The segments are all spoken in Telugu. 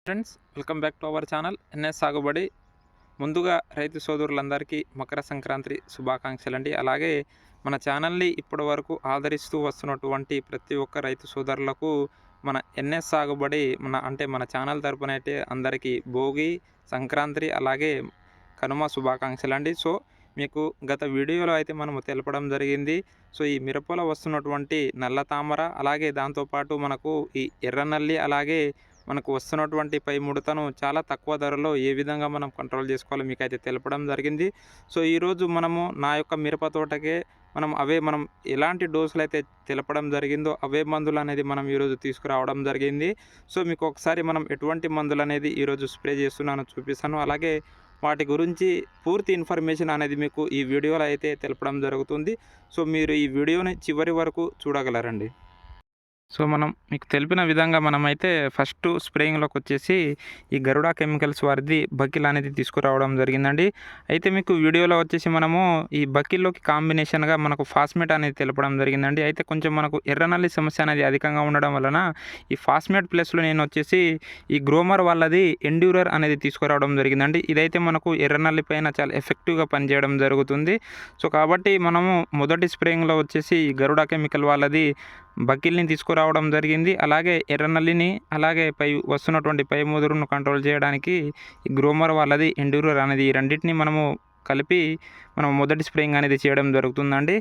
Friends, welcome back to our channel N S Sagubadi. ముందుగా రైతు సోదరులందరికీ మకర సంక్రాంతి శుభాకాంక్షలు అండి. అలాగే మన ఛానల్ని ఇప్పటి వరకు ఆదరిస్తూ వస్తున్నటువంటి ప్రతి ఒక్క రైతు సోదరులకు మన ఎన్ఎస్ సాగుబడి మన ఛానల్ తరపున అయితే అందరికీ భోగి, సంక్రాంతి అలాగే కనుమ శుభాకాంక్షలు అండి. సో మీకు గత వీడియోలో అయితే మనము తెలపడం జరిగింది. సో ఈ మిరపలో వస్తున్నటువంటి నల్ల తామర అలాగే దాంతోపాటు మనకు ఈ ఎర్రనల్లి అలాగే మనకు వస్తున్నటువంటి పై ముడతను చాలా తక్కువ ధరలో ఏ విధంగా మనం కంట్రోల్ చేసుకోవాలో మీకైతే తెలపడం జరిగింది. సో ఈరోజు మనము నా యొక్క మిరప తోటకే మనం ఎలాంటి డోసులు అయితే తెలపడం జరిగిందో అవే మందులు అనేది మనం ఈరోజు తీసుకురావడం జరిగింది. సో మీకు ఒకసారి మనం ఎటువంటి మందులు అనేది ఈరోజు స్ప్రే చేస్తున్నానో చూపిస్తాను. అలాగే వాటి గురించి పూర్తి ఇన్ఫర్మేషన్ అనేది మీకు ఈ వీడియోలో అయితే తెలపడం జరుగుతుంది. సో మీరు ఈ వీడియోని చివరి వరకు చూడగలరండి. సో మనం మీకు తెలిపిన విధంగా మనమైతే ఫస్ట్ స్ప్రేయింగ్లోకి వచ్చేసి ఈ గరుడా కెమికల్స్ వారిది బకిల్ అనేది తీసుకురావడం జరిగిందండి. అయితే మీకు వీడియోలో వచ్చేసి మనము ఈ బకిల్లోకి కాంబినేషన్గా మనకు ఫాస్మేట్ అనేది తెలపడం జరిగిందండి. అయితే కొంచెం మనకు ఎర్రనల్లి సమస్య అనేది అధికంగా ఉండడం వలన ఈ ఫాస్మేట్ ప్లస్లో నేను వచ్చేసి ఈ గ్రోమర్ వాళ్ళది ఎండ్యూరర్ అనేది తీసుకురావడం జరిగిందండి. ఇదైతే మనకు ఎర్రనల్లి పైన చాలా ఎఫెక్టివ్గా పనిచేయడం జరుగుతుంది. సో కాబట్టి మనము మొదటి స్ప్రేయింగ్లో వచ్చేసి ఈ గరుడా కెమికల్ వాళ్ళది బకిల్ని తీసుకురావడం జరిగింది. అలాగే ఎర్రనల్లిని అలాగే వస్తున్నటువంటి పై ముదురును కంట్రోల్ చేయడానికి ఈ గ్రోమర్ వాళ్ళది ఎండ్యూరర్ అనేది ఈ రెండింటిని మనము కలిపి మనం మొదటి స్ప్రేయింగ్ అనేది చేయడం జరుగుతుందండి.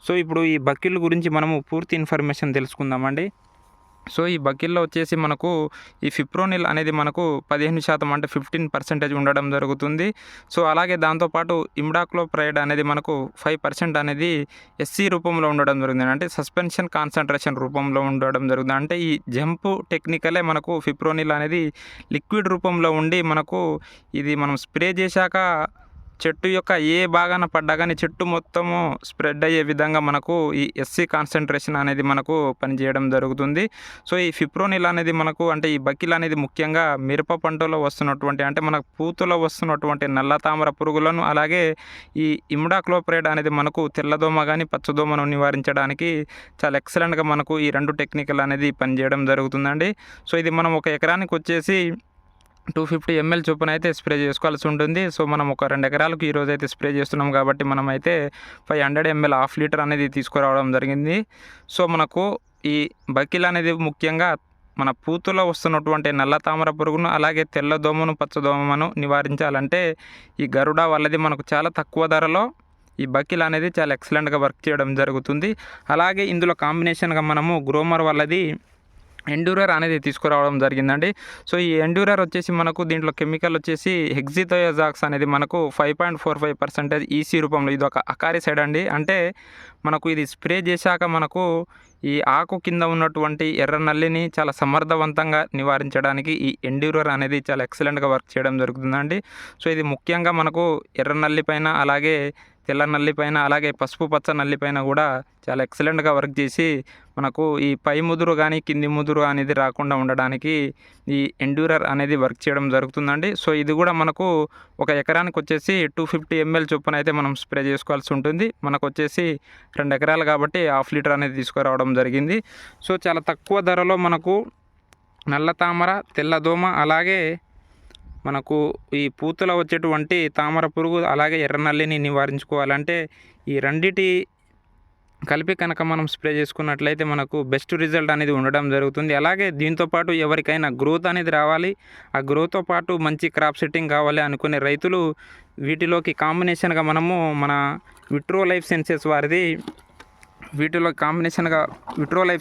సో ఇప్పుడు ఈ బకిల్ గురించి మనము పూర్తి ఇన్ఫర్మేషన్ తెలుసుకుందామండి. సో ఈ బకిల్లో వచ్చేసి మనకు ఈ ఫిప్రోనిల్ అనేది మనకు 15% అంటే 15% ఉండడం జరుగుతుంది. సో అలాగే దాంతోపాటు ఇమిడాక్లోప్రైడ్ అనేది మనకు 5% అనేది ఎస్సీ రూపంలో ఉండడం జరుగుతుంది. అంటే సస్పెన్షన్ కాన్సన్ట్రేషన్ రూపంలో ఉండడం జరుగుతుంది. అంటే ఈ జంప్ టెక్నికలే మనకు ఫిప్రోనిల్ అనేది లిక్విడ్ రూపంలో ఉండి మనకు ఇది మనం స్ప్రే చేశాక చెట్టు యొక్క ఏ భాగాన పడ్డా కానీ చెట్టు మొత్తము స్ప్రెడ్ అయ్యే విధంగా మనకు ఈ ఎస్సీ కాన్సన్ట్రేషన్ అనేది మనకు పనిచేయడం జరుగుతుంది. సో ఈ ఫిప్రోనిల్ అనేది మనకు అంటే ఈ బకిల్ అనేది ముఖ్యంగా మిరప పంటలో వస్తున్నటువంటి అంటే మనకు పూతలో వస్తున్నటువంటి నల్ల తామర పురుగులను అలాగే ఈ ఇమిడాక్లోప్రైడ్ అనేది మనకు తెల్లదోమ కానీ పచ్చదోమను నివారించడానికి చాలా ఎక్సలెంట్గా మనకు ఈ రెండు టెక్నికల్ అనేది పనిచేయడం జరుగుతుందండి. సో ఇది మనం ఒక ఎకరానికి వచ్చేసి 250 ml చొప్పున అయితే స్ప్రే చేసుకోవాల్సి ఉంటుంది. సో మనం ఒక 2 ఎకరాలకు ఈరోజు అయితే స్ప్రే చేస్తున్నాం కాబట్టి మనమైతే 500 ml హాఫ్ లీటర్ అనేది తీసుకురావడం జరిగింది. సో మనకు ఈ బకిల్ అనేది ముఖ్యంగా మన పూతలో వస్తున్నటువంటి నల్ల తామర పురుగును అలాగే తెల్లదోమను పచ్చదోమను నివారించాలంటే ఈ గరుడా వాళ్ళది మనకు చాలా తక్కువ ధరలో ఈ బకిల్ అనేది చాలా ఎక్సలెంట్గా వర్క్ చేయడం జరుగుతుంది. అలాగే ఇందులో కాంబినేషన్గా మనము గ్రోమర్ వాళ్ళది ఎండ్యూరర్ అనేది తీసుకురావడం జరిగిందండి. సో ఈ ఎండ్యూరర్ వచ్చేసి మనకు దీంట్లో కెమికల్ వచ్చేసి హెక్సిథయోజాక్స్ అనేది మనకు 5.45% ఈసీ రూపంలో ఇది ఒక అకారిసైడ్ అండి. అంటే మనకు ఇది స్ప్రే చేశాక మనకు ఈ ఆకు కింద ఉన్నటువంటి ఎర్ర నల్లిని చాలా సమర్థవంతంగా నివారించడానికి ఈ ఎండ్యూరర్ అనేది చాలా ఎక్సలెంట్గా వర్క్ చేయడం జరుగుతుందండి. సో ఇది ముఖ్యంగా మనకు ఎర్ర నల్లి పైన అలాగే తెల్ల నల్లి పైన అలాగే పసుపు పచ్చ నల్లి పైన కూడా చాలా ఎక్సలెంట్గా వర్క్ చేసి మనకు ఈ పై ముదురు కానీ కింది ముదురు అనేది రాకుండా ఉండడానికి ఈ ఎండ్యూరర్ అనేది వర్క్ చేయడం జరుగుతుందండి. సో ఇది కూడా మనకు ఒక ఎకరానికి వచ్చేసి 250 ml చొప్పున అయితే మనం స్ప్రే చేసుకోవాల్సి ఉంటుంది. మనకు వచ్చేసి 2 ఎకరాలు కాబట్టి హాఫ్ లీటర్ అనేది తీసుకురావడం జరిగింది. సో చాలా తక్కువ ధరలో మనకు నల్ల తామర తెల్లదోమ అలాగే మనకు ఈ పూతలో వచ్చేటువంటి తామర పురుగు అలాగే ఎర్రనల్లిని నివారించుకోవాలంటే ఈ రెండిటి కలిపి కనుక మనం స్ప్రే చేసుకున్నట్లయితే మనకు బెస్ట్ రిజల్ట్ అనేది ఉండడం జరుగుతుంది. అలాగే దీంతోపాటు ఎవరికైనా గ్రోత్ అనేది రావాలి, ఆ గ్రోత్తో పాటు మంచి క్రాప్ సెట్టింగ్ కావాలి అనుకునే రైతులు వీటిలోకి కాంబినేషన్గా మనము మన విట్రో లైఫ్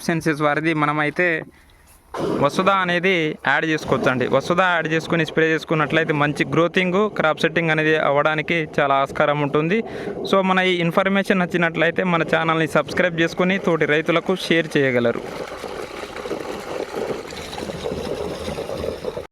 సైన్సెస్ వారిది మనమైతే వసుధ అనేది యాడ్ చేసుకోవచ్చు అండి. వసుధ యాడ్ చేసుకుని స్ప్రే చేసుకున్నట్లయితే మంచి గ్రోతింగ్ క్రాప్ సెట్టింగ్ అనేది అవ్వడానికి చాలా ఆస్కారం ఉంటుంది. సో మన ఈ ఇన్ఫర్మేషన్ నచ్చినట్లయితే మన ఛానల్ని సబ్స్క్రైబ్ చేసుకుని తోటి రైతులకు షేర్ చేయగలరు.